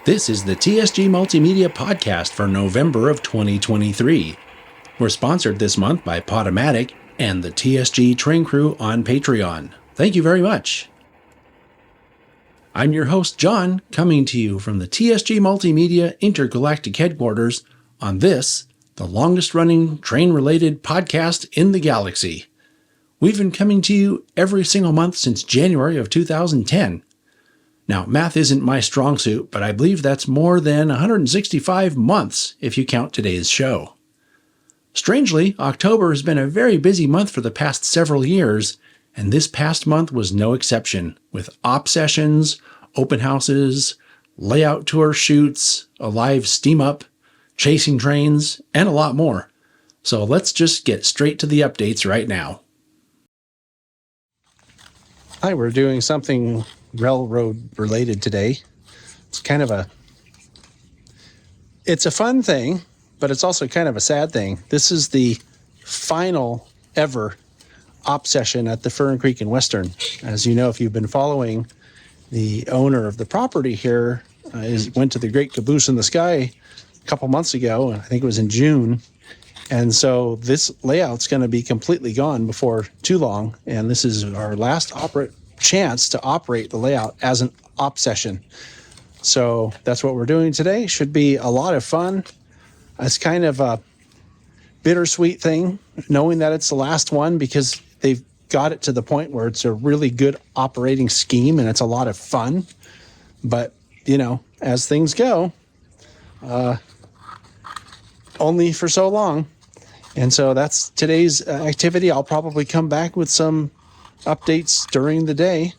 This is the TSG Multimedia Podcast for November of 2023. We're sponsored this month by Podomatic and the TSG Train Crew on Patreon. Thank you very much. I'm your host, John, coming to you from the TSG Multimedia Intergalactic Headquarters on this, the longest-running train-related podcast in the galaxy. We've been coming to you every single month since January of 2010. Now, math isn't my strong suit, but I believe that's more than 165 months if you count today's show. Strangely, October has been a very busy month for the past several years, and this past month was no exception, with op sessions, open houses, layout tour shoots, a live steam up, chasing trains, and a lot more. So let's just get straight to the updates right now. Hi, we're doing something railroad related today. It's a fun thing, but it's also kind of a sad thing. This is the final ever op session at the Fern Creek and Western. As you know, if you've been following, the owner of the property here went to the Great Caboose in the Sky a couple months ago, I think it was in June. And so this layout's going to be completely gone before too long. And this is our last chance to operate the layout as an op session. So that's what we're doing today. Should be a lot of fun. It's kind of a bittersweet thing, knowing that it's the last one, because they've got it to the point where it's a really good operating scheme and it's a lot of fun. But, you know, as things go, only for so long. And so that's today's activity. I'll probably come back with some updates during the day.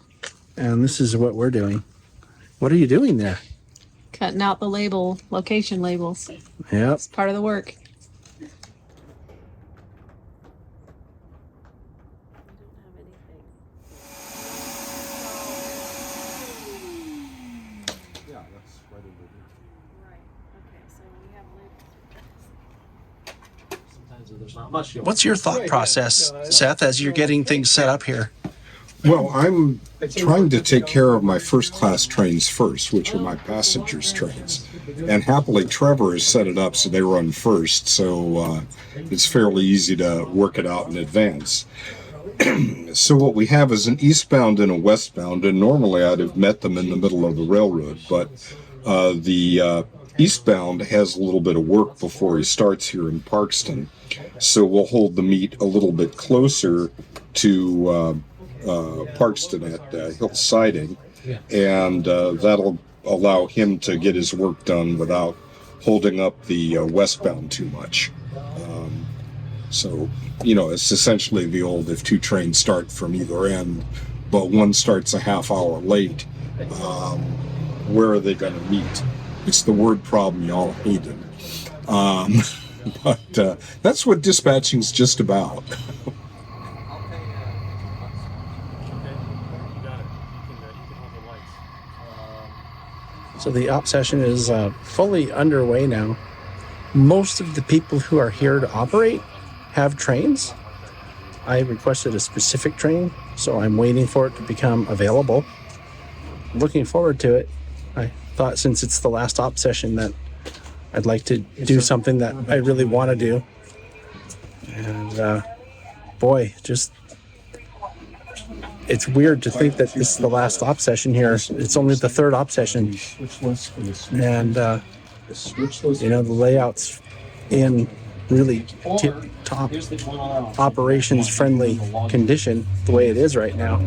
And this is what we're doing. What are you doing there? Cutting out the location labels. Yep. It's part of the work. What's your thought process, Seth, as you're getting things set up here? Well, I'm trying to take care of my first-class trains first, which are my passengers' trains. And happily, Trevor has set it up so they run first, so it's fairly easy to work it out in advance. So what we have is an eastbound and a westbound, and normally I'd have met them in the middle of the railroad, but the eastbound has a little bit of work before he starts here in Parkston. So we'll hold the meet a little bit closer to Parkston at Hill Siding, and that'll allow him to get his work done without holding up the westbound too much. So, you know, it's essentially the old, if two trains start from either end, but one starts a half hour late, where are they going to meet? It's the word problem y'all hated. But that's what dispatching's just about. So the op session is fully underway now. Most of the people who are here to operate have trains. I requested a specific train, so I'm waiting for it to become available. Looking forward to it. I thought since it's the last op session that I'd like to do something that I really want to do. And it's weird to think that this is the last op session here. It's only the third op session. And, the layout's in really tip-top operations-friendly condition the way it is right now.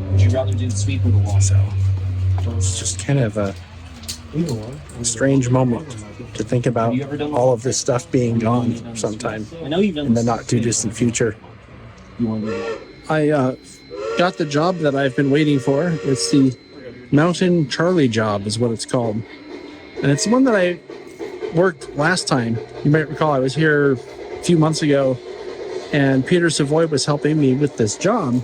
So it's just kind of a strange moment to think about all of this stuff being gone sometime in the not too distant future. I got the job that I've been waiting for. It's the Mountain Charlie job is what it's called. And it's the one that I worked last time. You might recall I was here a few months ago and Peter Savoy was helping me with this job.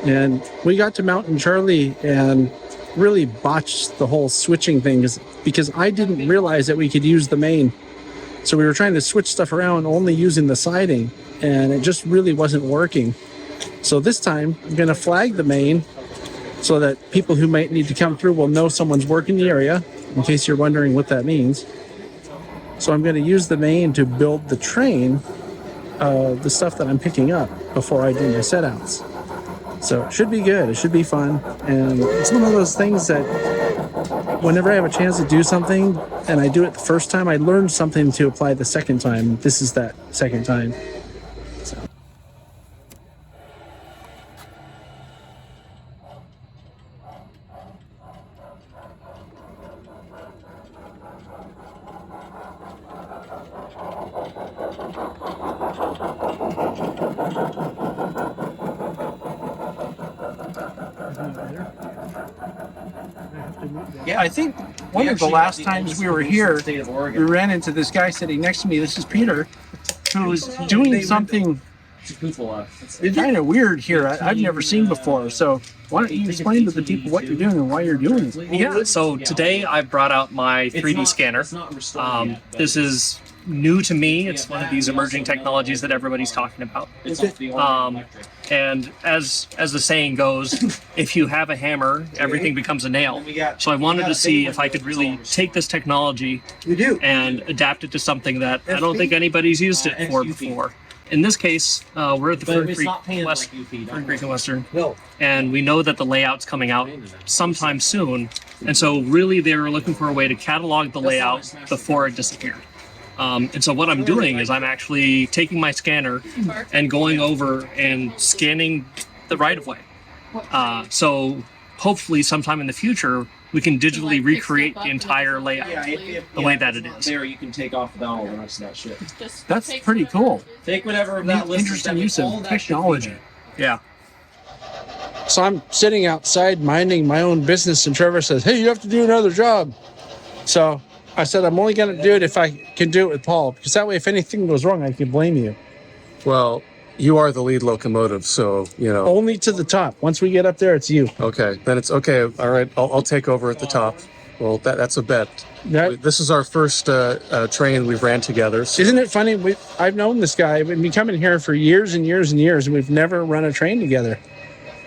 And we got to Mountain Charlie and really botched the whole switching thing because I didn't realize that we could use the main. So we were trying to switch stuff around only using the siding, and it just really wasn't working. So this time I'm going to flag the main so that people who might need to come through will know someone's working the area. in case you're wondering what that means. So I'm going to use the main to build the train, the stuff that I'm picking up before I do my setouts. So it should be good. It should be fun. And it's one of those things that whenever I have a chance to do something and I do it the first time, I learn something to apply the second time. This is that second time. So. Yeah, I think one of the last times we were here, we ran into this guy sitting next to me. This is Peter, who was doing something kind of weird here I've never seen before. So why don't you explain to the people what you're doing and why you're doing it? Yeah, so today I brought out my 3D scanner. This is new to me. It's one of these emerging technologies that everybody's talking about. And as the saying goes, if you have a hammer, everything becomes a nail. So I wanted to see if I could really take this technology and adapt it to something that I don't think anybody's used it for before. In this case, we're at the Fern Creek in Western, and we know that the layout's coming out sometime soon. And so really they were looking for a way to catalog the layout before it disappeared. And so what I'm doing is I'm actually taking my scanner and going over and scanning the right-of-way. So hopefully sometime in the future, we can digitally recreate the entire layout the way that it is. There, you can take off all the rest of that shit. That's pretty cool. Take whatever of that list. Interesting use of technology. Yeah. So I'm sitting outside minding my own business, and Trevor says, "Hey, you have to do another job." So I said, I'm only going to do it if I can do it with Paul, because that way, if anything goes wrong, I can blame you. Well, you are the lead locomotive, so, you know. Only to the top. Once we get up there, it's you. Okay, then it's okay. All right, I'll take over at the top. Well, that's a bet. This is our first train we've ran together. So. Isn't it funny? I've known this guy. We've been coming here for years and years and years, and we've never run a train together.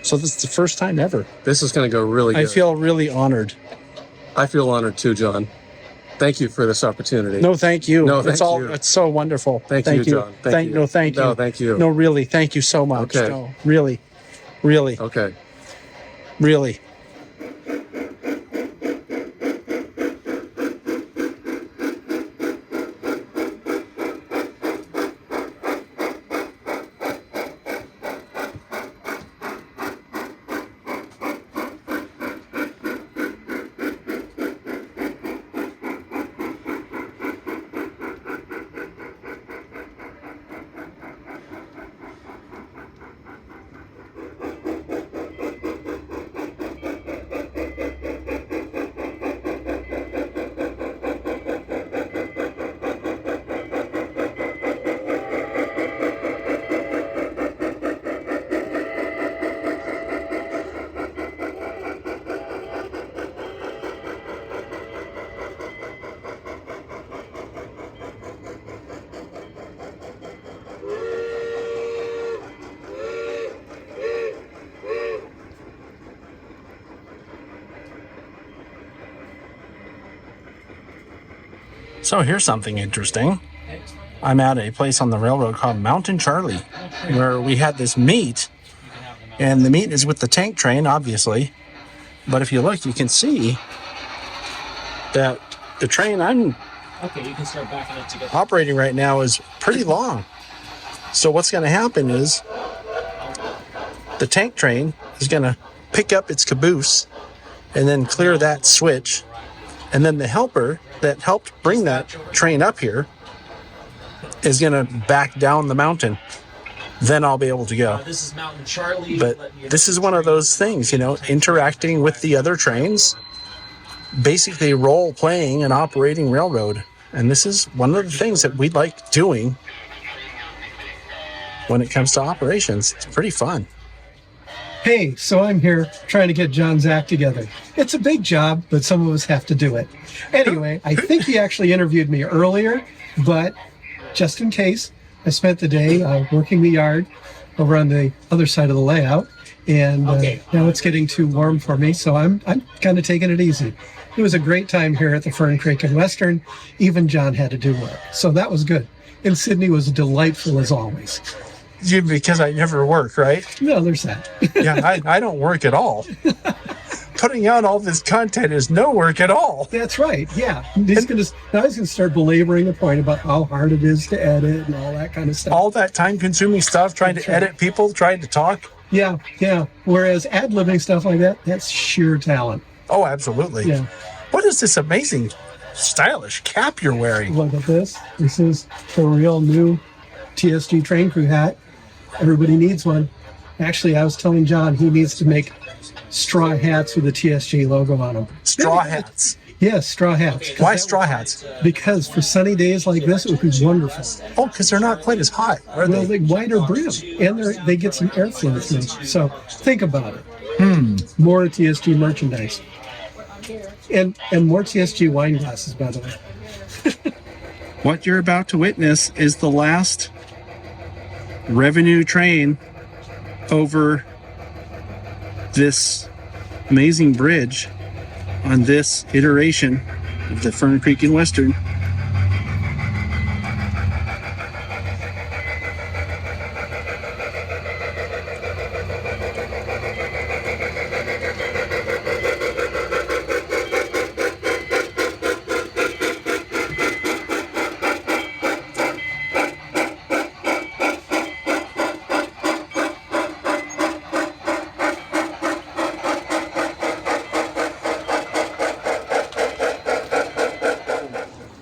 So this is the first time ever. This is going to go really good. I feel really honored. I feel honored too, John. Thank you for this opportunity. No, thank you. No, thank you. It's so wonderful. Thank you, John. Thank you. No, thank you. No, thank you. No, really, thank you so much. Okay. No, really. Okay. Really. So here's something interesting. I'm at a place on the railroad called Mountain Charlie, where we had this meet, and the meet is with the tank train, obviously. But if you look, you can see that the train I'm operating right now is pretty long. So what's going to happen is the tank train is going to pick up its caboose and then clear that switch. And then the helper that helped bring that train up here is going to back down the mountain. Then I'll be able to go. This is Mountain Charlie. But this is one of those things, you know, interacting with the other trains, basically role-playing an operating railroad. And this is one of the things that we like doing when it comes to operations. It's pretty fun. Hey, so I'm here trying to get John's act together. It's a big job, but some of us have to do it. Anyway, I think he actually interviewed me earlier, but just in case, I spent the day working the yard over on the other side of the layout, and now it's getting too warm for me, so I'm kind of taking it easy. It was a great time here at the Fern Creek and Western. Even John had to do work, so that was good. And Sydney was delightful as always. Because I never work, right? No, there's that. Yeah, I don't work at all. Putting out all this content is no work at all. That's right. Yeah. He's going to start belaboring the point about how hard it is to edit and all that kind of stuff. All that time-consuming stuff, trying to edit people, trying to talk. Yeah. Whereas ad-libbing stuff like that, that's sheer talent. Oh, absolutely. Yeah. What is this amazing, stylish cap you're wearing? Look at this. This is the real new TSG train crew hat. Everybody needs one. Actually, I was telling John he needs to make straw hats with the TSG logo on them. Straw hats? Yes, straw hats. Why straw hats? Because for sunny days like this, it would be wonderful. Oh, because they're not quite as hot, are Well, they? they wider brim, and they get some airflow through. So think about it. More TSG merchandise. And more TSG wine glasses, by the way. What you're about to witness is the last revenue train over this amazing bridge on this iteration of the Fern Creek and Western.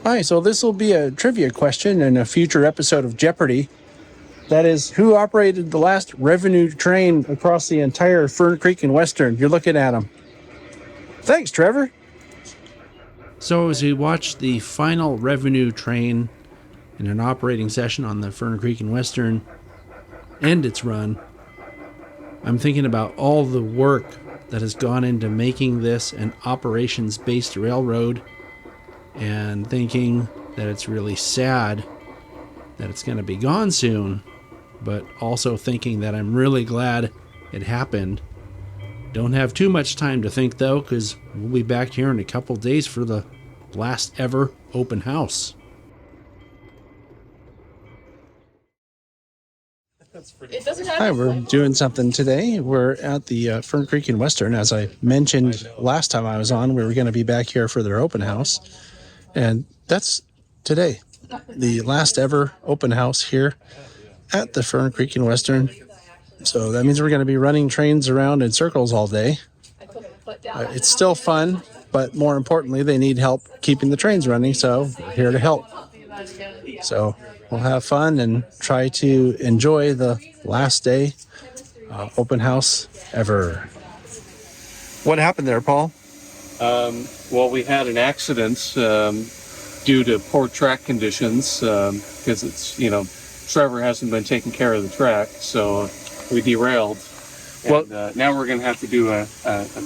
Hi, so this will be a trivia question in a future episode of Jeopardy! That is, who operated the last revenue train across the entire Fern Creek and Western? You're looking at him. Thanks, Trevor. So as we watch the final revenue train in an operating session on the Fern Creek and Western end its run, I'm thinking about all the work that has gone into making this an operations-based railroad, and thinking that it's really sad that it's going to be gone soon, but also thinking that I'm really glad it happened. Don't have too much time to think, though, because we'll be back here in a couple days for the last ever open house. Hi, we're doing something today. We're at the Fern Creek and Western. As I mentioned last time I was on, we were going to be back here for their open house. And that's today, the last ever open house here at the Fern Creek and Western. So that means we're going to be running trains around in circles all day. It's still fun, but more importantly, they need help keeping the trains running, so we're here to help. So we'll have fun and try to enjoy the last day open house ever. What happened there, Paul? Well, we had an accident due to poor track conditions because it's, Trevor hasn't been taking care of the track, so we derailed. And, now we're going to have to do a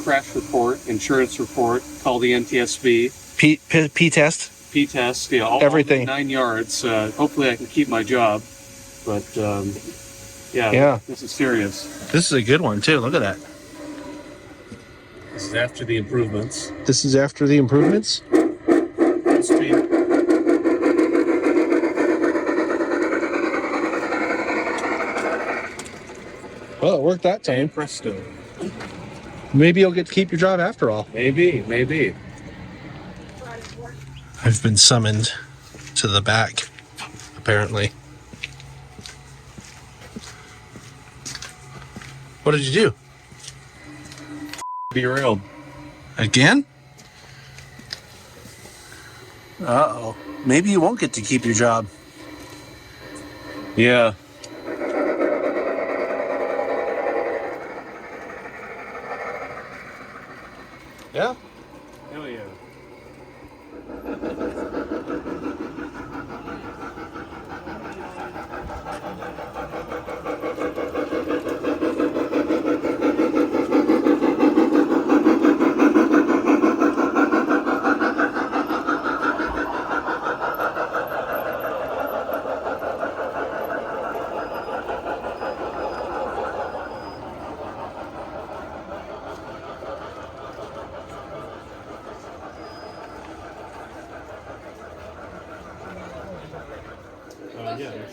crash report, insurance report, call the NTSB. P-test? P-test, all everything. 9 yards. Hopefully I can keep my job, but Yeah. This is serious. This is a good one, too. Look at that. This is after the improvements. This is after the improvements? Well, it worked that time. Presto. Maybe you'll get to keep your job after all. Maybe. I've been summoned to the back, apparently. What did you do? Derailed. Again? Uh-oh. Maybe you won't get to keep your job. Yeah. Yeah? Hell yeah.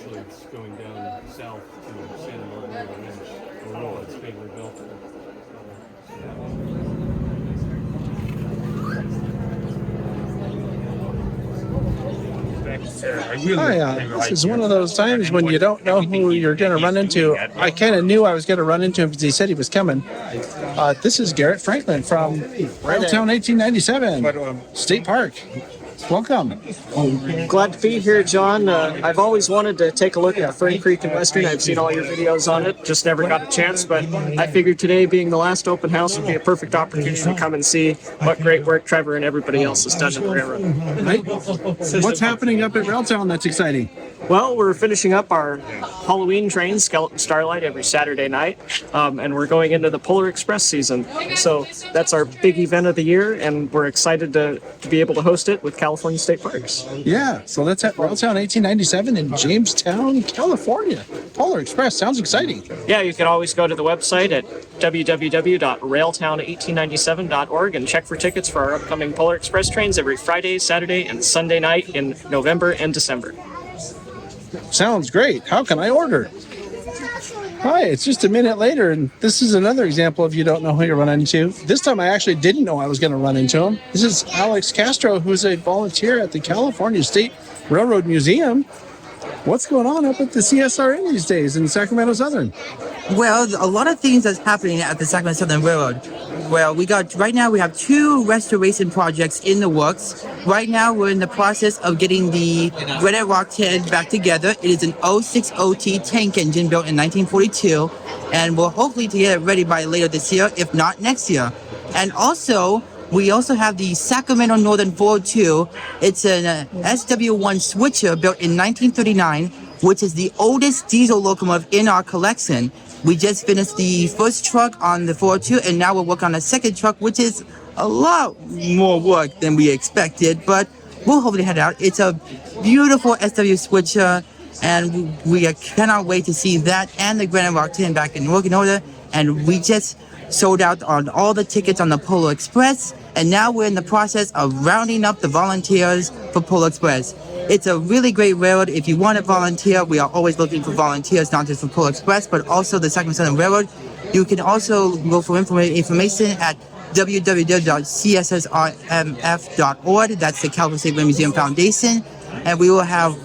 actually it's going down south to Santa Maria Ranch. Oh, it's being rebuilt there. Hi, this is one of those times when you don't know who you're going to run into. I kind of knew I was going to run into him because he said he was coming. This is Garrett Franklin from Railtown 1897 State Park. Welcome. Glad to be here, John. I've always wanted to take a look at the Fern Creek and Western. I've seen all your videos on it, just never got a chance, but I figured today, being the last open house, would be a perfect opportunity to come and see what great work Trevor and everybody else has done in the railroad. Right. What's happening up at Railtown that's exciting? Well, we're finishing up our Halloween train, Skeleton Starlight, every Saturday night, and we're going into the Polar Express season. So that's our big event of the year, and we're excited to be able to host it with California State Parks. Yeah, so that's at Railtown 1897 in Jamestown, California. Polar Express sounds exciting. Yeah, you can always go to the website at www.railtown1897.org and check for tickets for our upcoming Polar Express trains every Friday, Saturday, and Sunday night in November and December. Sounds great. How can I order? Hi, it's just a minute later, and this is another example of you don't know who you're running into. This time I actually didn't know I was going to run into him. This is Alex Castro, who's a volunteer at the California State Railroad Museum. What's going on up at the CSRN these days in Sacramento Southern? Well, a lot of things that's happening at the Sacramento Southern Railroad. Well, right now we have 2 restoration projects in the works. Right now we're in the process of getting the Granite Rock 10 back together. It is an 060T tank engine built in 1942, and we're hopefully to get it ready by later this year, if not next year. And also, we also have the Sacramento Northern 402. It's an SW1 switcher built in 1939, which is the oldest diesel locomotive in our collection. We just finished the first truck on the 402, and now we're working on the second truck, which is a lot more work than we expected, but we'll hopefully head out. It's a beautiful SW switcher, and we cannot wait to see that and the Granite Rock 10 back in working order. And we just sold out on all the tickets on the Polar Express, and now we're in the process of rounding up the volunteers for Polar Express. It's a really great railroad. If you want to volunteer, we are always looking for volunteers, not just for Polar Express, but also the Sacramento Southern Railroad. You can also go for information at www.cssrmf.org. That's the California State Railroad Museum Foundation. And we will have,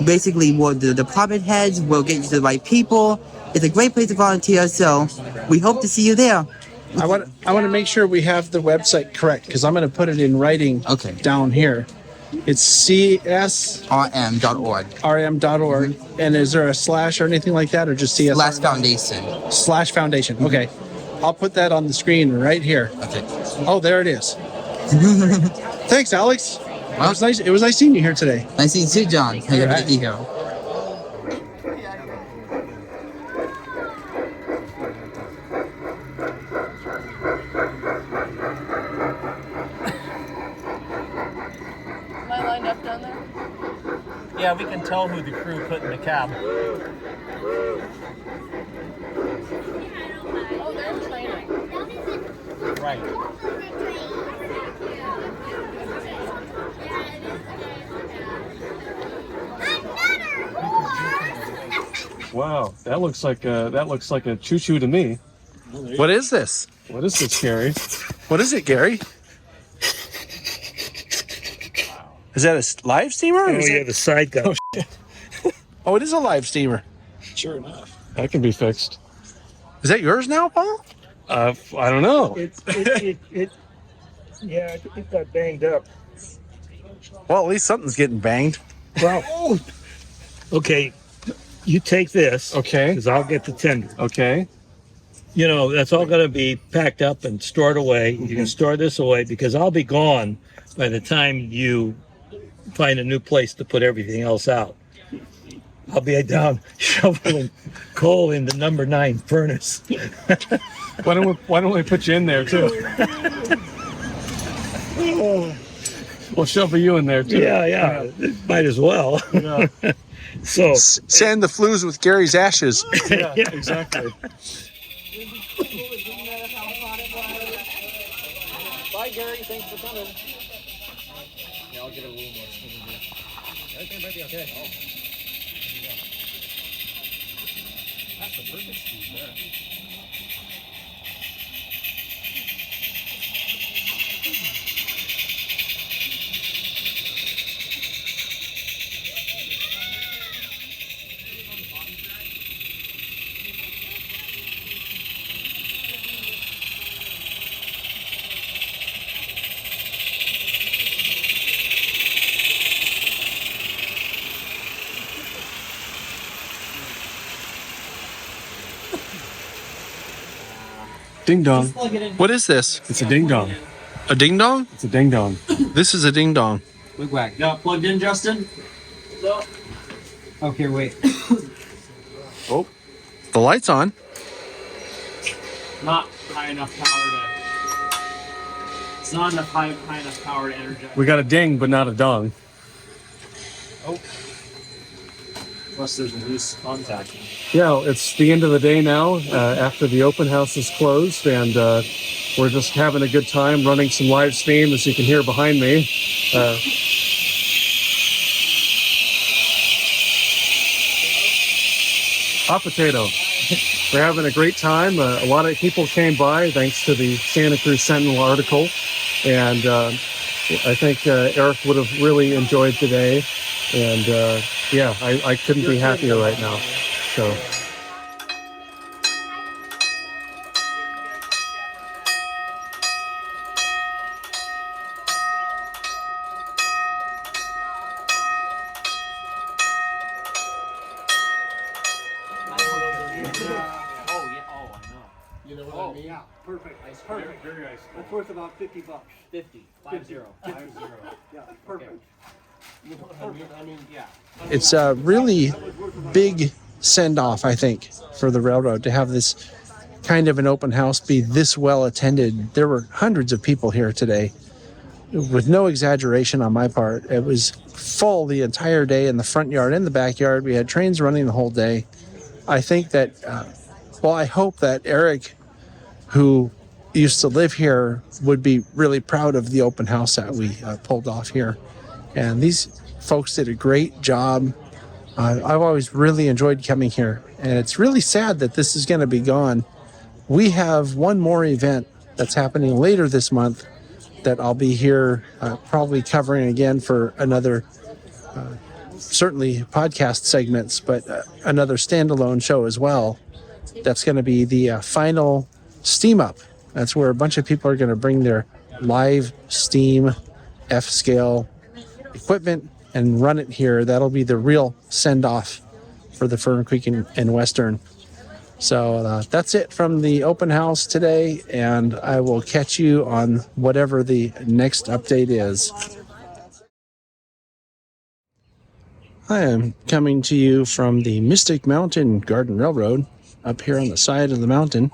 basically the department heads. We'll get you to the right people. It's a great place to volunteer, so we hope to see you there. I want to make sure we have the website correct, because I'm going to put it in writing down here. It's csrm.org. And is there a slash or anything like that, or just CS? /Foundation. /Foundation. Okay. I'll put that on the screen right here. Okay. Oh, there it is. Thanks, Alex. Well, it was nice seeing you here today. Nice seeing you too, John. Happy to be here. Yeah, we can tell who the crew put in the cab. Oh, they're training. Right. Wow, that looks like a choo-choo to me. What is this? What is this, Gary? What is it, Gary? Is that a live steamer? Oh, yeah, the side gun. Oh, it is a live steamer. Sure enough. That can be fixed. Is that yours now, Paul? I don't know. Yeah, it got banged up. Well, at least something's getting banged. Well, okay, you take this. Okay. Because I'll get the tender. Okay. You know, that's all going to be packed up and stored away. You can store this away because I'll be gone by the time you find a new place to put everything else out. I'll be down shoveling coal in the number 9 furnace. Why don't we put you in there too? We'll shovel you in there too. Yeah. Might as well. Yeah. So sand the flues with Gary's ashes. Yeah, exactly. Bye, Gary. Thanks for coming. Yeah, I'll get a little more. Everything might be okay. Ding dong. What is this? It's a ding dong. A ding dong? It's a ding dong. This is a ding dong. Wig wag. Got it plugged in, Justin? No. Okay, wait. Oh, the light's on. Not high enough power to. It's not enough high enough power to energize. We got a ding, but not a dong. Oh. Plus, there's a loose contact. Yeah, it's the end of the day now after the open house is closed, and we're just having a good time running some live stream, as you can hear behind me. Hot potato. We're having a great time. A lot of people came by thanks to the Santa Cruz Sentinel article, and I think Eric would have really enjoyed today. And yeah, I couldn't be happier right now. So. Yeah, perfect. Perfect. Very nice. That's worth about $50. 50. 50. Yeah, perfect. It's a really big send-off, I think, for the railroad to have this kind of an open house be this well attended. There were hundreds of people here today, with no exaggeration on my part. It was full the entire day in the front yard and the backyard. We had trains running the whole day. I think that, I hope that Eric, who used to live here, would be really proud of the open house that we pulled off here. And these folks did a great job. I've always really enjoyed coming here, and it's really sad that this is going to be gone. We have one more event that's happening later this month that I'll be here probably covering again for another, certainly podcast segments, but another standalone show as well. That's going to be the final Steam Up. That's where a bunch of people are going to bring their live Steam F-scale equipment and run it here. That'll be the real send-off for the Fern Creek and Western. So that's it from the open house today, and I will catch you on whatever the next update is. I am coming to you from the Mystic Mountain Garden Railroad up here on the side of the mountain.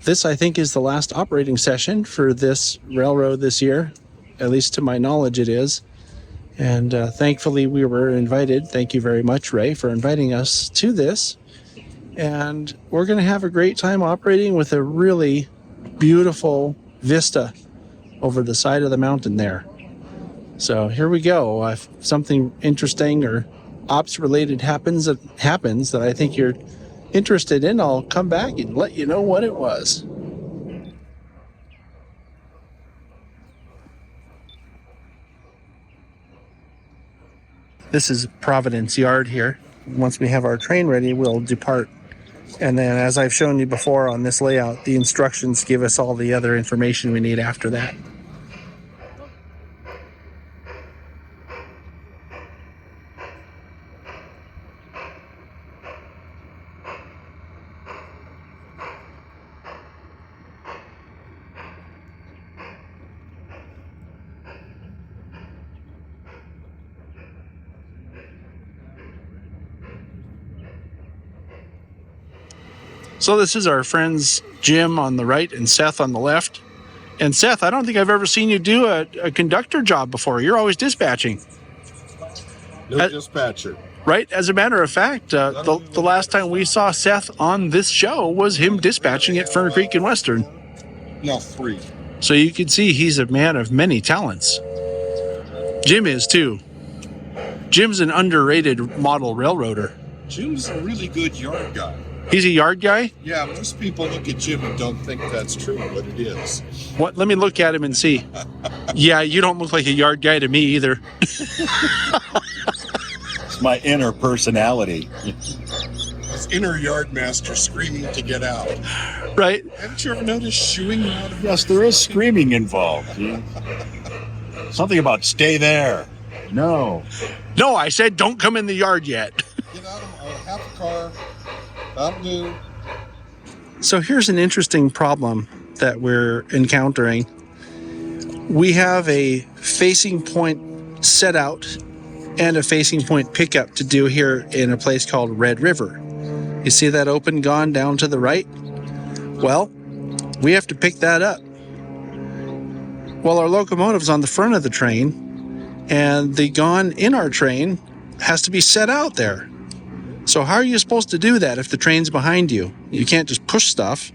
This, I think, is the last operating session for this railroad this year. At least to my knowledge, it is. And thankfully, we were invited. Thank you very much, Ray, for inviting us to this. And we're going to have a great time operating with a really beautiful vista over the side of the mountain there. So here we go. If something interesting or ops-related happens that I think you're interested in, I'll come back and let you know what it was. This is Providence Yard here. Once we have our train ready, we'll depart. And then, as I've shown you before on this layout, the instructions give us all the other information we need after that. So this is our friends Jim on the right and Seth on the left. And Seth, I don't think I've ever seen you do a conductor job before. You're always dispatching. No dispatcher. Right? As a matter of fact, the last time we saw Seth on this show was him dispatching at Fern Creek and Western. No, 3. So you can see he's a man of many talents. Jim is too. Jim's an underrated model railroader. Jim's a really good yard guy. He's a yard guy? Yeah, most people look at Jim and don't think that's true, but it is. What? Let me look at him and see. Yeah, you don't look like a yard guy to me either. It's my inner personality. His inner yard master screaming to get out. Right? Haven't you ever noticed shooing out of Yes, there is screaming involved. Something about stay there. No. No, I said don't come in the yard yet. Get out of half a car. That'll do. So here's an interesting problem that we're encountering. We have a facing point set out and a facing point pickup to do here in a place called Red River. You see that open gone down to the right? Well, we have to pick that up. Well, our locomotive's on the front of the train, and the gone in our train has to be set out there. So how are you supposed to do that if the train's behind you? You can't just push stuff.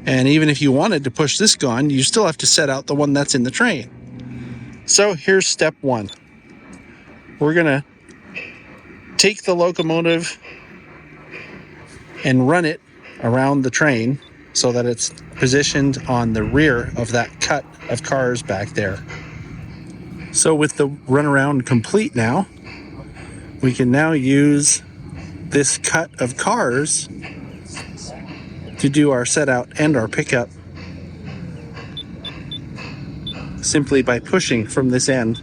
And even if you wanted to push this gone, you still have to set out the one that's in the train. So here's step one. We're going to take the locomotive and run it around the train so that it's positioned on the rear of that cut of cars back there. So with the runaround complete now, we can now use this cut of cars to do our set out and our pickup simply by pushing from this end.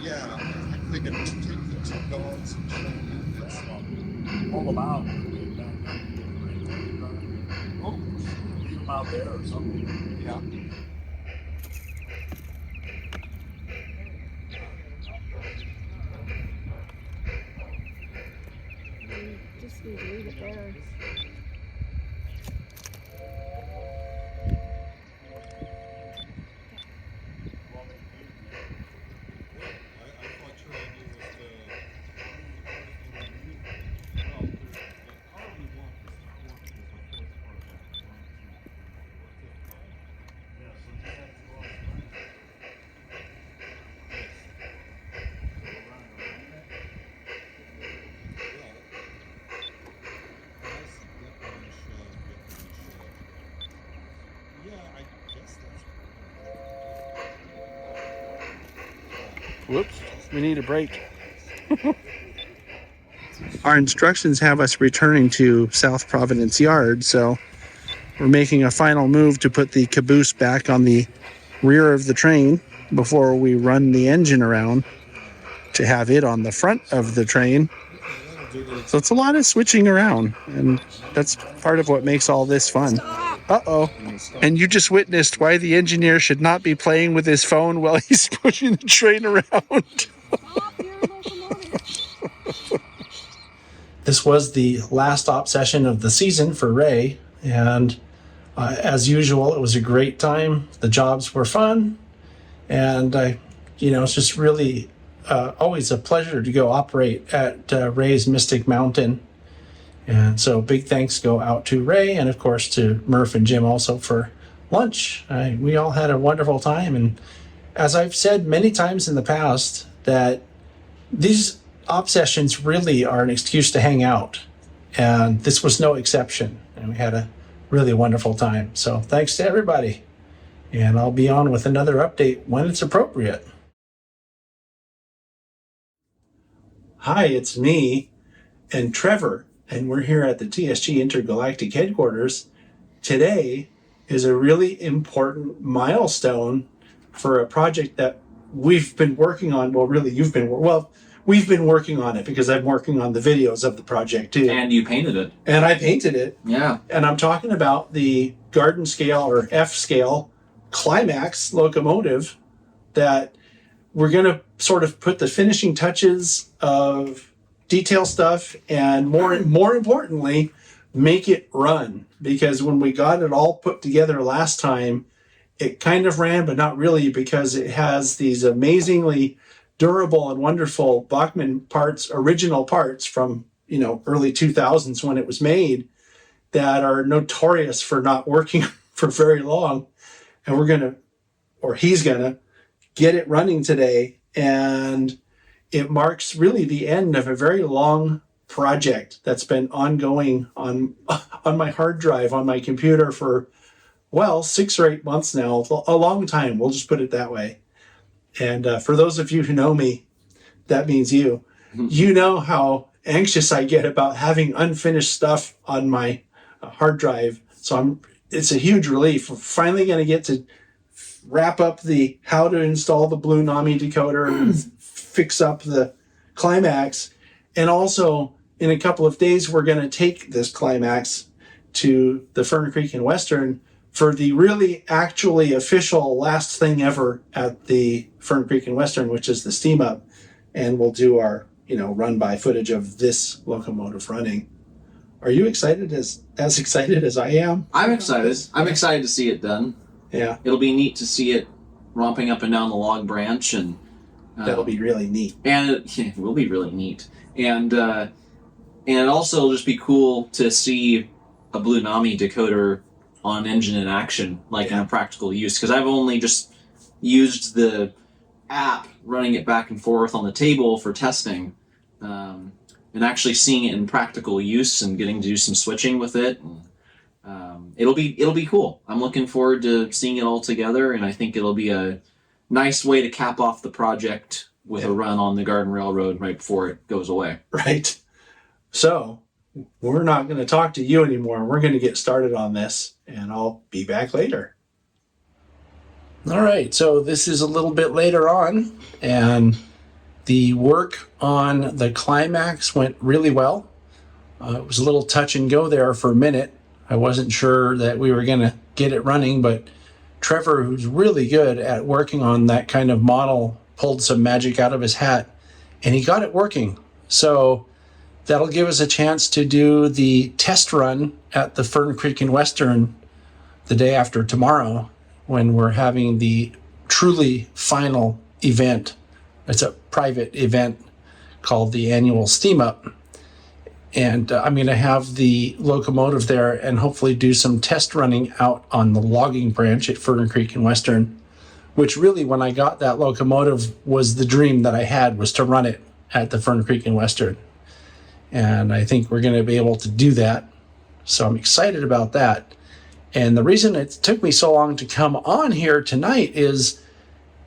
Yeah, I'm thinking take the two dogs and Pull them out. Oh, leave them out there or something. yeah. Just need to leave it there. Whoops, we need a break. Our instructions have us returning to South Providence Yard, so we're making a final move to put the caboose back on the rear of the train before we run the engine around to have it on the front of the train. So it's a lot of switching around, and that's part of what makes all this fun. Uh-oh. And you just witnessed why the engineer should not be playing with his phone while he's pushing the train around. This was the last op session of the season for Ray, and as usual, it was a great time. The jobs were fun, and it's just really always a pleasure to go operate at Ray's Mystic Mountain. And so big thanks go out to Ray and, of course, to Murph and Jim also for lunch. We all had a wonderful time. And as I've said many times in the past, that these op sessions really are an excuse to hang out. And this was no exception. And we had a really wonderful time. So thanks to everybody. And I'll be on with another update when it's appropriate. Hi, it's me and Trevor. And we're here at the TSG Intergalactic Headquarters. Today is a really important milestone for a project that we've been working on. Well, really, we've been working on it because I'm working on the videos of the project too. And you painted it. And I painted it. Yeah. And I'm talking about the garden scale or F scale Climax locomotive that we're going to sort of put the finishing touches of detail stuff and more importantly, make it run. Because when we got it all put together last time, it kind of ran, but not really, because it has these amazingly durable and wonderful Bachmann parts, original parts from, early 2000s when it was made, that are notorious for not working for very long. And he's gonna get it running today. And it marks really the end of a very long project that's been ongoing on my hard drive on my computer for, well, 6 or 8 months now, a long time. We'll just put it that way. And for those of you who know me, that means you. You know how anxious I get about having unfinished stuff on my hard drive. So it's a huge relief. We're finally going to get to wrap up the how to install the Blue NAMI decoder and fix up the Climax. And also, in a couple of days, we're going to take this Climax to the Fern Creek and Western for the really actually official last thing ever at the Fern Creek and Western, which is the steam up. And we'll do our, run by footage of this locomotive running. Are you excited as excited as I am? I'm excited. I'm excited to see it done. Yeah. It'll be neat to see it romping up and down the log branch, and that'll be really neat. And it will be really neat. And also it'll just be cool to see a Blue NAMI decoder on engine in action, like in a practical use, because I've only just used the app, running it back and forth on the table for testing, and actually seeing it in practical use and getting to do some switching with it. And, it'll be cool. I'm looking forward to seeing it all together, and I think it'll be a nice way to cap off the project with a run on the Garden Railroad right before it goes away. Right. So we're not going to talk to you anymore. We're going to get started on this, and I'll be back later. All right. So this is a little bit later on, and the work on the Climax went really well. It was a little touch and go there for a minute. I wasn't sure that we were going to get it running, but Trevor, who's really good at working on that kind of model, pulled some magic out of his hat, and he got it working. So that'll give us a chance to do the test run at the Fern Creek and Western the day after tomorrow, when we're having the truly final event. It's a private event called the annual Steam Up. And I'm going to have the locomotive there and hopefully do some test running out on the logging branch at Fern Creek and Western, which really, when I got that locomotive, was the dream that I had, was to run it at the Fern Creek and Western. And I think we're going to be able to do that. So I'm excited about that. And the reason it took me so long to come on here tonight is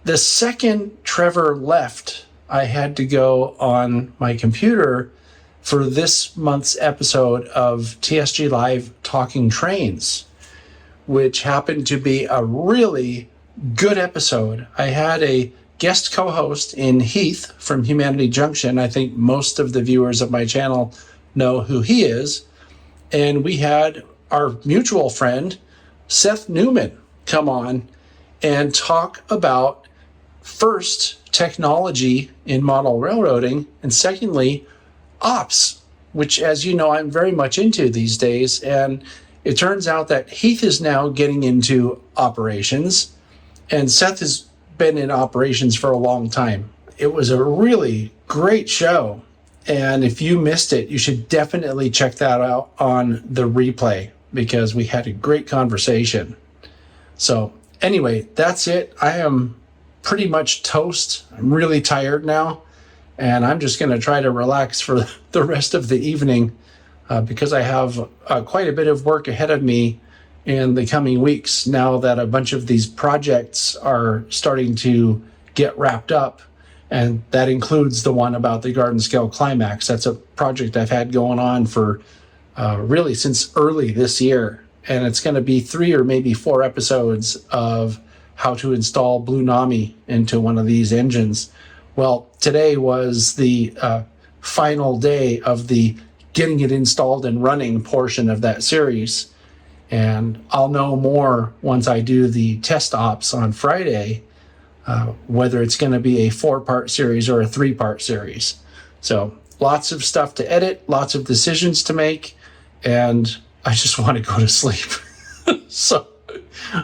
the second Trevor left, I had to go on my computer for this month's episode of TSG Live Talking Trains, which happened to be a really good episode. I had a guest co-host in Heath from Humanity Junction. I think most of the viewers of my channel know who he is. And we had our mutual friend, Seth Newman, come on and talk about, first, technology in model railroading, and secondly, ops, which, as you know, I'm very much into these days. And it turns out that Heath is now getting into operations, and Seth has been in operations for a long time. It was a really great show, and if you missed it, you should definitely check that out on the replay, because we had a great conversation. So anyway, that's it. I am pretty much toast. I'm really tired now, and I'm just going to try to relax for the rest of the evening because I have quite a bit of work ahead of me in the coming weeks, now that a bunch of these projects are starting to get wrapped up. And that includes the one about the Garden Scale Climax. That's a project I've had going on for really since early this year. And it's going to be 3 or maybe 4 episodes of how to install Blue NAMI into one of these engines. Well, today was the final day of the getting it installed and running portion of that series. And I'll know more once I do the test ops on Friday, whether it's going to be a 4-part series or a 3-part series. So lots of stuff to edit, lots of decisions to make, and I just want to go to sleep. So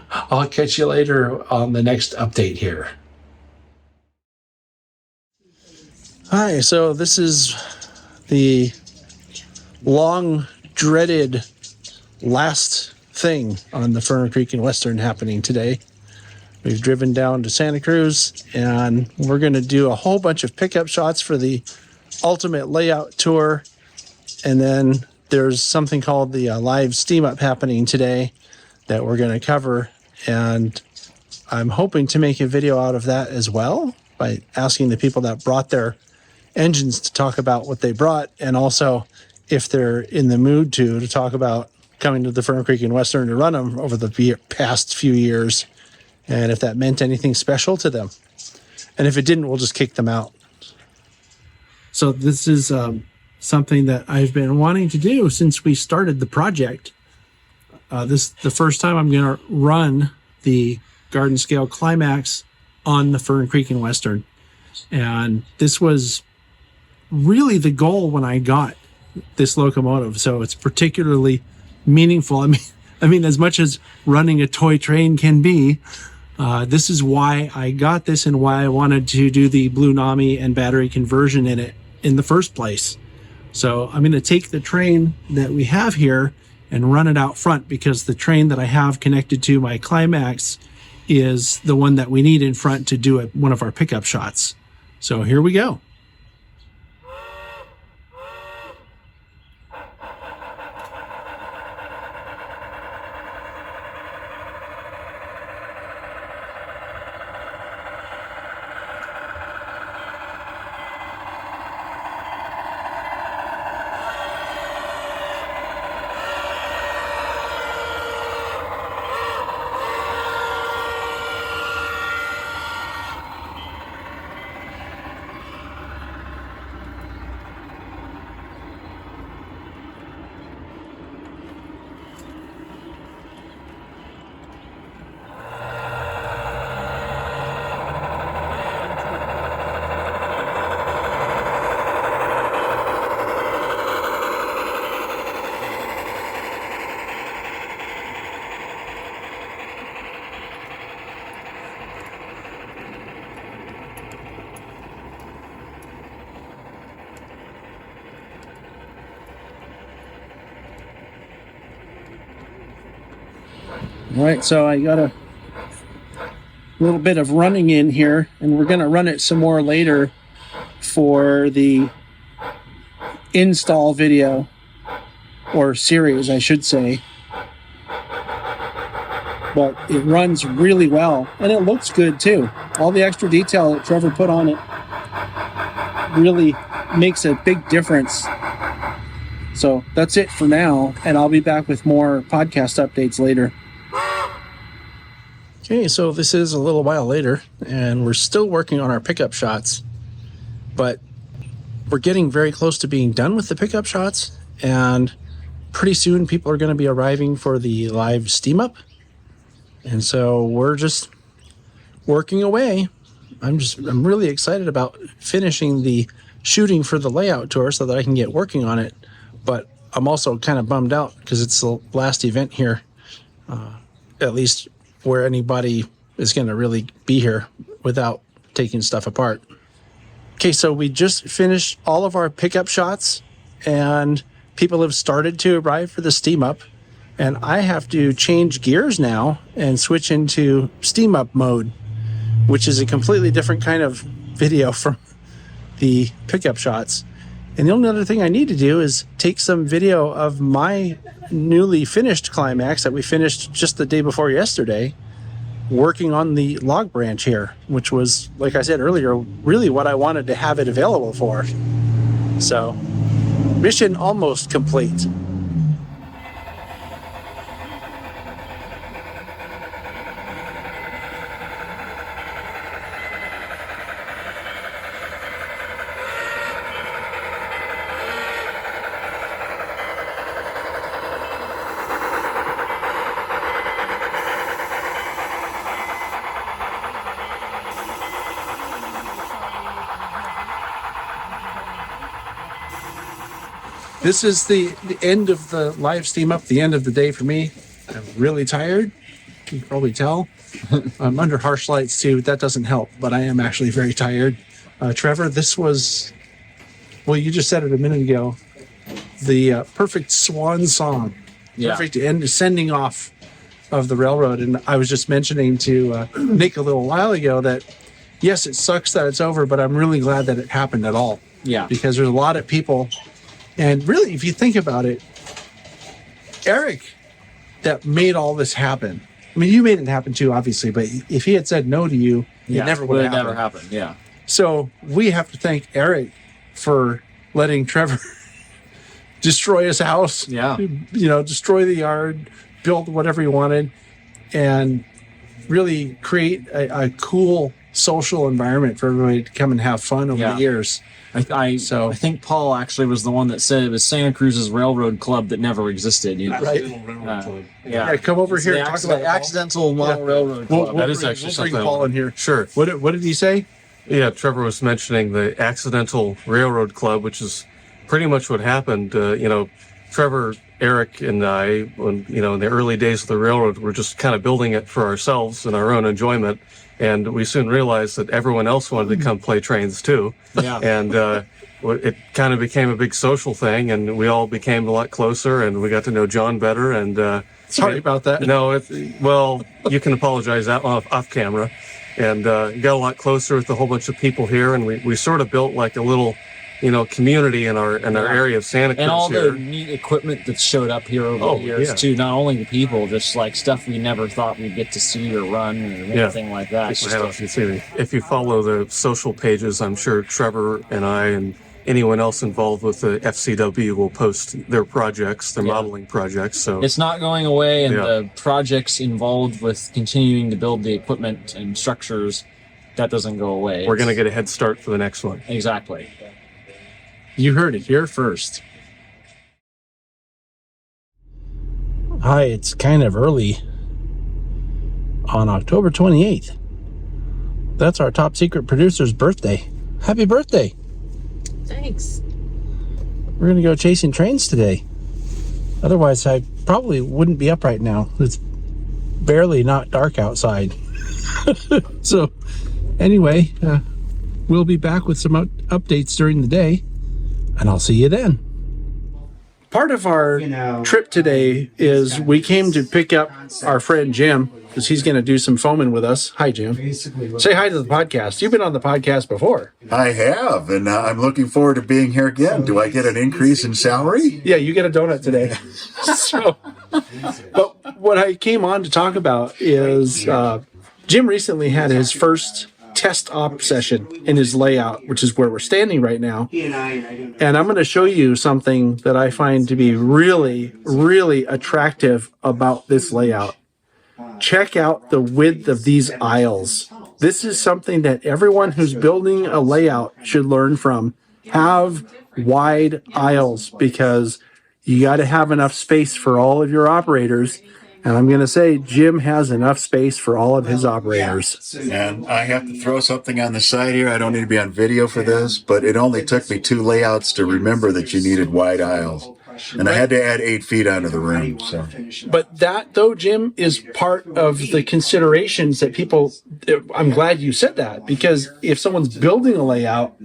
I'll catch you later on the next update here. Hi, so this is the long dreaded last thing on the Fern Creek and Western happening today. We've driven down to Santa Cruz, and we're going to do a whole bunch of pickup shots for the ultimate layout tour And then there's something called the live steam up happening today that we're going to cover. And I'm hoping to make a video out of that as well by asking the people that brought their engines to talk about what they brought, and also if they're in the mood to talk about coming to the Fern Creek and Western to run them over the past few years, and if that meant anything special to them. And if it didn't, we'll just kick them out. So this is something that I've been wanting to do since we started the project. This is the first time I'm going to run the Garden Scale Climax on the Fern Creek and Western. And this was really the goal when I got this locomotive. So it's particularly meaningful. I mean, as much as running a toy train can be, this is why I got this and why I wanted to do the Blue Nami and battery conversion in it in the first place. So I'm going to take the train that we have here and run it out front, because the train that I have connected to my Climax is the one that we need in front to do one of our pickup shots. So here we go. All right, so I got a little bit of running in here, and we're going to run it some more later for the install video, or series, I should say. But it runs really well, and it looks good too. All the extra detail that Trevor put on it really makes a big difference. So that's it for now, and I'll be back with more podcast updates later. Okay, so this is a little while later, and we're still working on our pickup shots, but we're getting very close to being done with the pickup shots, and pretty soon people are going to be arriving for the live steam up, and so we're just working away. I'm really excited about finishing the shooting for the layout tour so that I can get working on it, but I'm also kind of bummed out because it's the last event here, at least where anybody is going to really be here without taking stuff apart. Okay, so we just finished all of our pickup shots, and people have started to arrive for the steam up, and I have to change gears now and switch into steam up mode, which is a completely different kind of video from the pickup shots. And the only other thing I need to do is take some video of my newly finished Climax that we finished just the day before yesterday, working on the log branch here, which was, like I said earlier, really what I wanted to have it available for. So, mission almost complete. This is the end of the live steam up, the end of the day for me. I'm really tired. You can probably tell. I'm under harsh lights too. That doesn't help, but I am actually very tired. Trevor, this was, well, you just said it a minute ago, the perfect swan song. Yeah. Perfect end, sending off of the railroad. And I was just mentioning to Nick a little while ago that, yes, it sucks that it's over, but I'm really glad that it happened at all. Yeah. Because there's a lot of people And really, if you think about it, Eric that made all this happen. I mean, you made it happen too, obviously, but if he had said no to you, it never would have never happened. Yeah. So we have to thank Eric for letting Trevor destroy his house. Yeah. Destroy the yard, build whatever he wanted, and really create a cool social environment for everybody to come and have fun over the years. I think Paul actually was the one that said it was Santa Cruz's Railroad Club that never existed. Right. Yeah, come over here and talk about the accidental model railroad club. That is actually something. Bring Paul in here. Sure. What did he say? Yeah, Trevor was mentioning the Accidental Railroad Club, which is pretty much what happened. Trevor, Eric, and I, in the early days of the railroad, were just kind of building it for ourselves and our own enjoyment. And we soon realized that everyone else wanted to come play trains too. Yeah. And it kind of became a big social thing, and we all became a lot closer, and we got to know John better. And sorry about that. No, you can apologize off camera. And got a lot closer with a whole bunch of people here, and we sort of built like a little, community in our area of Santa Cruz. And all here. the neat equipment that showed up here over the years too. Not only the people, just like stuff we never thought we'd get to see or run or anything like that. If you follow the social pages, I'm sure Trevor and I and anyone else involved with the FCW will post their projects, their modeling projects. So it's not going away, and the projects involved with continuing to build the equipment and structures, that doesn't go away. We're going to get a head start for the next one. Exactly. You heard it here first. Hi, it's kind of early on October 28th. That's our top secret producer's birthday. Happy birthday. Thanks. We're going to go chasing trains today. Otherwise, I probably wouldn't be up right now. It's barely not dark outside. So, anyway, we'll be back with some updates during the day, and I'll see you then. Part of our trip today is we came to pick up our friend Jim, because he's going to do some foaming with us. Hi, Jim. Say hi to the podcast. You've been on the podcast before. I have, and I'm looking forward to being here again. Do I get an increase in salary? Yeah, you get a donut today. But what I came on to talk about is Jim recently had his first test op session in his layout, which is where we're standing right now. And I'm going to show you something that I find to be really, really attractive about this layout. Check out the width of these aisles. This is something that everyone who's building a layout should learn from. Have wide aisles, because you got to have enough space for all of your operators. And I'm going to say Jim has enough space for all of his operators. And I have to throw something on the side here. I don't need to be on video for this, but it only took me 2 layouts to remember that you needed wide aisles. And I had to add 8 feet onto the room. So. But that, though, Jim, is part of the considerations that people... I'm glad you said that, because if someone's building a layout,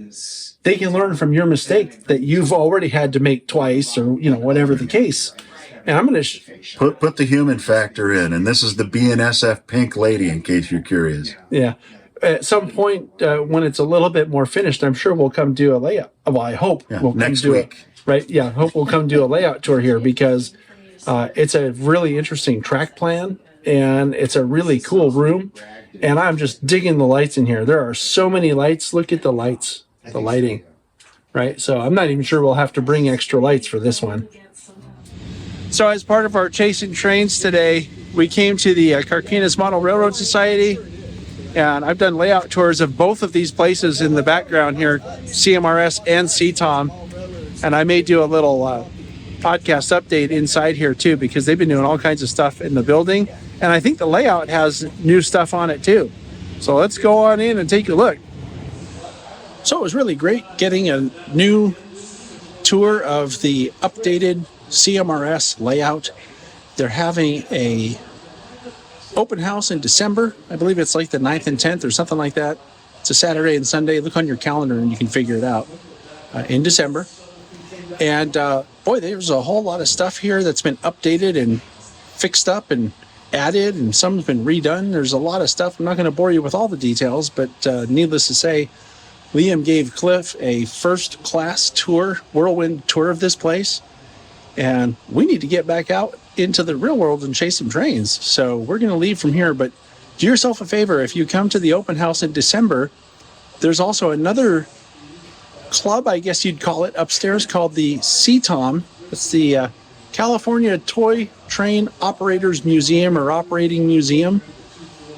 they can learn from your mistake that you've already had to make twice, or, whatever the case. And I'm going to... Put the human factor in, and this is the BNSF pink lady, in case you're curious. Yeah. At some point, when it's a little bit more finished, I'm sure we'll come do a layout. Well, I hope we'll come next do week. Right? Yeah, I hope we'll come do a layout tour here, because it's a really interesting track plan, and it's a really cool room. And I'm just digging the lights in here. There are so many lights. Look at the lights, the lighting. Right? So I'm not even sure we'll have to bring extra lights for this one. So as part of our chasing trains today, we came to the Carquinez Model Railroad Society, and I've done layout tours of both of these places in the background here, CMRS and Setout, and I may do a little podcast update inside here too, because they've been doing all kinds of stuff in the building, and I think the layout has new stuff on it too. So let's go on in and take a look. So it was really great getting a new tour of the updated CMRS layout. They're having a open house in December. I believe it's like the 9th and 10th or something like that. It's a Saturday and Sunday. Look on your calendar and you can figure it out. In December. And boy, there's a whole lot of stuff here that's been updated and fixed up and added, and some's been redone. There's a lot of stuff. I'm not going to bore you with all the details, but needless to say, Liam gave Cliff a first-class tour, whirlwind tour of this place, and we need to get back out into the real world and chase some trains. So we're going to leave from here, but do yourself a favor. If you come to the open house in December, there's also another club, I guess you'd call it, upstairs called the CTOM. It's the California Toy Train Operators Museum or Operating Museum,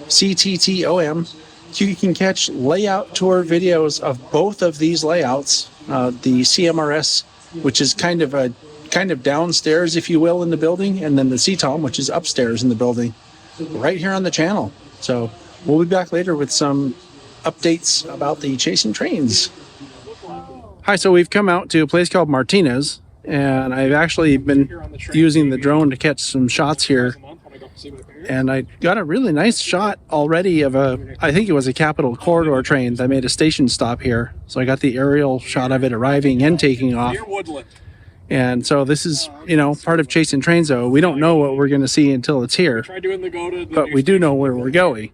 CTTOM. You can catch layout tour videos of both of these layouts, the CMRS, which is kind of downstairs, if you will, in the building, and then the CTOM, which is upstairs in the building, right here on the channel. So we'll be back later with some updates about the chasing trains. Hi, so we've come out to a place called Martinez, and I've actually been using the drone to catch some shots here. And I got a really nice shot already of I think it was a Capital Corridor train that made a station stop here. So I got the aerial shot of it arriving and taking off. And so this is, part of chasing trains, though. We don't know what we're going to see until it's here, but we do know where we're going.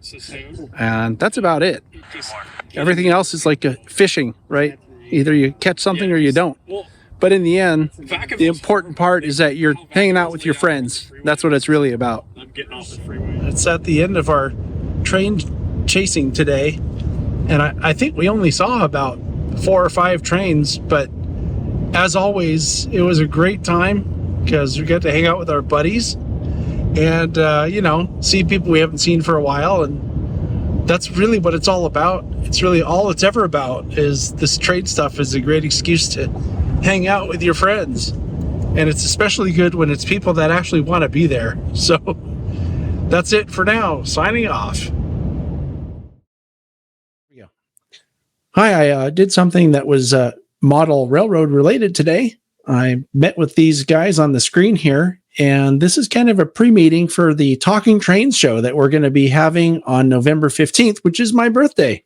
And that's about it. Everything else is like fishing, right? Either you catch something or you don't. But in the end, the important part is that you're hanging out with your friends. That's what it's really about. It's at the end of our train chasing today. And I think we only saw about 4 or 5 trains. But as always, it was a great time because we got to hang out with our buddies and, see people we haven't seen for a while. And that's really what it's all about. It's really all it's ever about is this train stuff is a great excuse to hang out with your friends, and it's especially good when it's people that actually want to be there. So that's it for now. Signing off. Hi, I did something that was model railroad related today. I met with these guys on the screen here, and this is kind of a pre-meeting for the Talking Trains show that we're going to be having on November 15th, which is my birthday.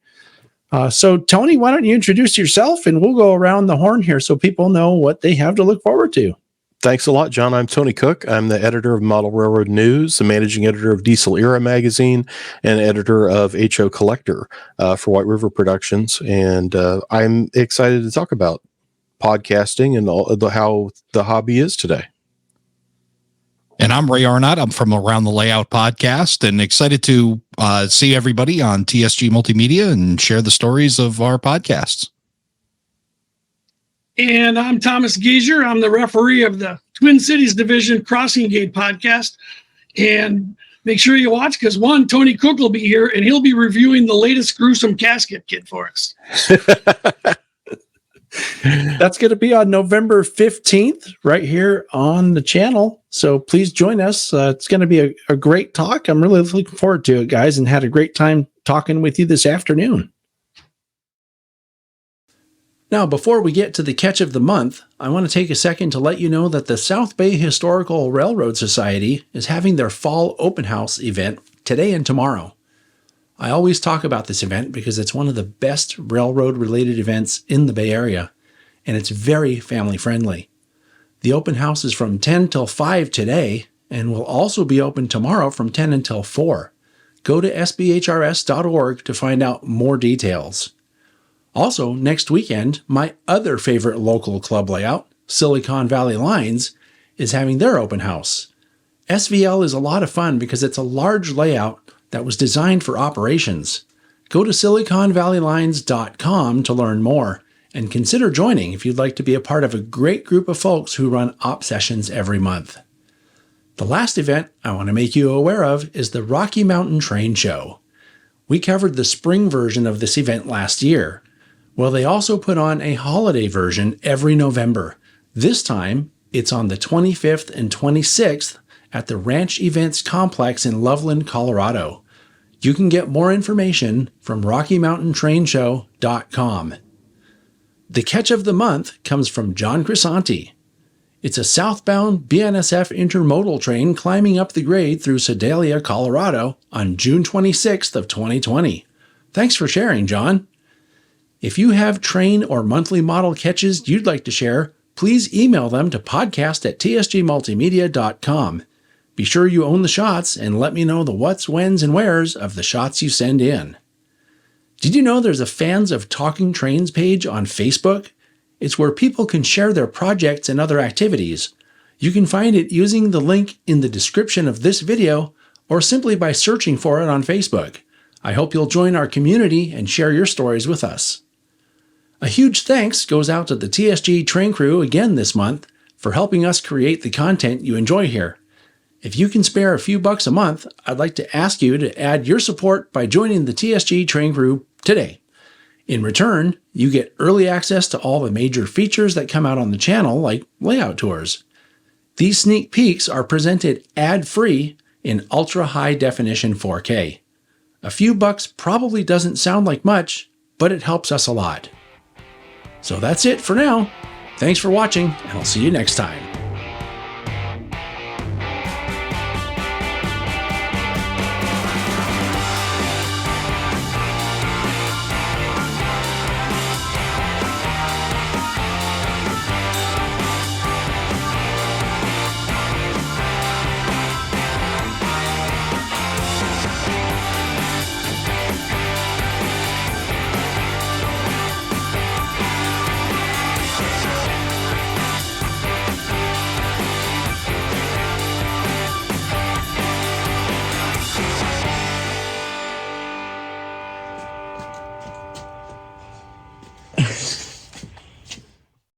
So, Tony, why don't you introduce yourself, and we'll go around the horn here so people know what they have to look forward to. Thanks a lot, John. I'm Tony Cook. I'm the editor of Model Railroad News, the managing editor of Diesel Era magazine, and editor of HO Collector for White River Productions. And I'm excited to talk about podcasting and how the hobby is today. And I'm Ray Arnott. I'm from Around the Layout podcast and excited to see everybody on TSG Multimedia and share the stories of our podcasts. And I'm Thomas Geiser. I'm the referee of the Twin Cities Division Crossing Gate podcast. And make sure you watch because Tony Cook will be here and he'll be reviewing the latest gruesome casket kit for us. That's going to be on November 15th right here on the channel. So please join us. It's going to be a great talk. I'm really looking forward to it, guys, and had a great time talking with you this afternoon. Now, before we get to the catch of the month, I want to take a second to let you know that the South Bay Historical Railroad Society is having their fall open house event today and tomorrow. I always talk about this event because it's one of the best railroad-related events in the Bay Area, and it's very family-friendly. The open house is from 10 till 5 today, and will also be open tomorrow from 10 until 4. Go to sbhrs.org to find out more details. Also, next weekend, my other favorite local club layout, Silicon Valley Lines, is having their open house. SVL is a lot of fun because it's a large layout that was designed for operations. Go to siliconvalleylines.com to learn more, and consider joining if you'd like to be a part of a great group of folks who run op sessions every month. The last event I want to make you aware of is the Rocky Mountain Train Show. We covered the spring version of this event last year. Well, they also put on a holiday version every November. This time, it's on the 25th and 26th at the Ranch Events Complex in Loveland, Colorado. You can get more information from RockyMountainTrainShow.com. The catch of the month comes from John Crisanti. It's a southbound BNSF intermodal train climbing up the grade through Sedalia, Colorado on June 26th of 2020. Thanks for sharing, John. If you have train or monthly model catches you'd like to share, please email them to podcast@tsgmultimedia.com. Be sure you own the shots and let me know the whats, whens, and wheres of the shots you send in. Did you know there's a Fans of Talking Trains page on Facebook? It's where people can share their projects and other activities. You can find it using the link in the description of this video or simply by searching for it on Facebook. I hope you'll join our community and share your stories with us. A huge thanks goes out to the TSG train crew again this month for helping us create the content you enjoy here. If you can spare a few bucks a month, I'd like to ask you to add your support by joining the TSG train crew today. In return, you get early access to all the major features that come out on the channel, like layout tours. These sneak peeks are presented ad-free in ultra-high definition 4K. A few bucks probably doesn't sound like much, but it helps us a lot. So that's it for now. Thanks for watching, and I'll see you next time.